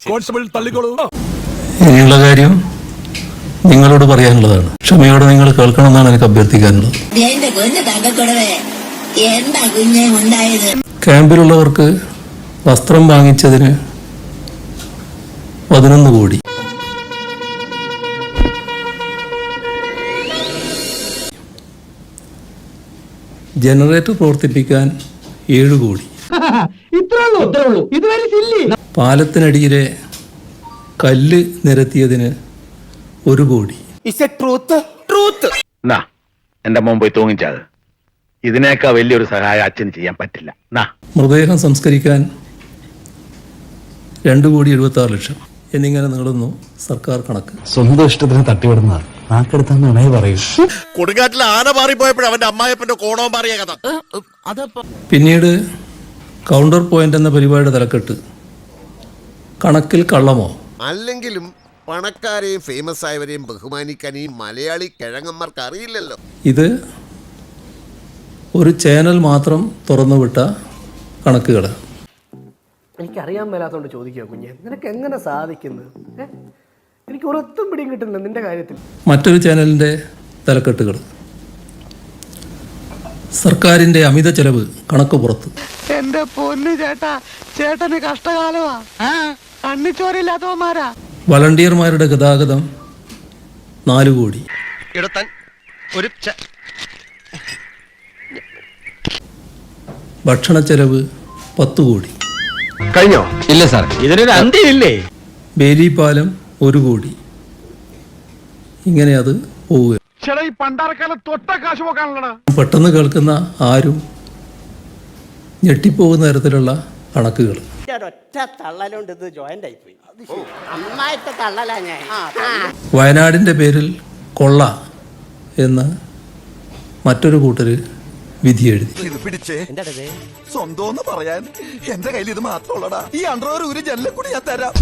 Constable തള്ളിക്കോളൂ. ഇനിയുള്ള കാര്യം നിങ്ങളോട് പറയാനുള്ളതാണ്. ക്ഷമയോടെ നിങ്ങൾ കേൾക്കണമെന്നാണ് എനിക്ക് അഭ്യർത്ഥിക്കാനുള്ളത്. ക്യാമ്പിലുള്ളവർക്ക് വസ്ത്രം വാങ്ങിച്ചതിന് 11 കോടി, ജനറേറ്റർ പ്രവർത്തിപ്പിക്കാൻ 7 കോടി, പാലത്തിനടിയിലെ കല്ല് നിരത്തിയതിന് 1 കോടി. എന്റെ മോൻ പോയി തൂങ്ങിച്ചത്. ഇതിനേക്കാൾ വലിയൊരു സഹായം അച്ഛന് ചെയ്യാൻ പറ്റില്ല. മൃതദേഹം സംസ്കരിക്കാൻ 2,76,00,000 എന്നിങ്ങനെ നീളുന്നു സർക്കാർ കണക്ക്. സ്വന്തം ഇഷ്ടത്തിന് തട്ടിവിടുന്ന നാക്കെടുത്താന്ന് പറയൂ. കൊടുങ്കാറ്റിൽ ആന മാറിപ്പോയപ്പോഴും അവന്റെ അമ്മായപ്പന്റെ കോണവും മാറിയ കഥ. പിന്നീട് കൗണ്ടർ പോയിന്റ് എന്ന പരിപാടിയുടെ തലക്കെട്ട് കണക്കിൽ കള്ളമോ? അല്ലെങ്കിലും പണക്കാരെയും ഫേമസ് ആയവരെയും ബഹുമാനിക്കാൻ ഈ മലയാളി കിഴങ്ങന്മാർക്ക് അറിയില്ലല്ലോ. ഇത് ഒരു ചാനൽ മാത്രം തുറന്നുവിട്ട കണക്കുകൾ. എനിക്കറിയാൻ മേലാത്തോണ്ട് ചോദിക്കുക കുഞ്ഞെ, നിനക്ക് എങ്ങനെ സാധിക്കുന്നത്? എനിക്ക് ഒരൊത്തും പിടിയും കിട്ടുന്നില്ല നിന്റെ കാര്യത്തിൽ. മറ്റൊരു ചാനലിൻ്റെ തലക്കെട്ടുകൾ സർക്കാരിൻ്റെ അമിത ചെലവ് കണക്ക് പുറത്ത്. എന്റെ പൊന്നു ചേട്ടാ, ചേട്ടന് കഷ്ടകാലമാ, കണ്ണിച്ചോരില്ലാത്തവന്മാരാ. വളണ്ടിയർമാരുടെ ഗതാഗതം 4 കോടി, ഭക്ഷണ ചെലവ് 10 കോടി. കഴിഞ്ഞോ? ഇല്ല സാർ, ഇതിനൊരു അന്ത്യമില്ലേ? ബേലിപ്പാലം 1 കോടി. ഇങ്ങനെ അത് പോവുക. പെട്ടെന്ന് കേൾക്കുന്ന ആരും ഞെട്ടിപ്പോകുന്ന തരത്തിലുള്ള കണക്കുകൾ. വയനാടിന്റെ പേരിൽ കൊള്ള എന്ന് മറ്റൊരു കൂട്ടര് വിധി എഴുതി. സ്വന്തം പറയാൻ എന്റെ കയ്യിൽ ഇത് മാത്രമുള്ളടാ. ഈ അണ്ടർവെയർ ഒരു ജനലിൽ കൂടി ഞാൻ തരാം.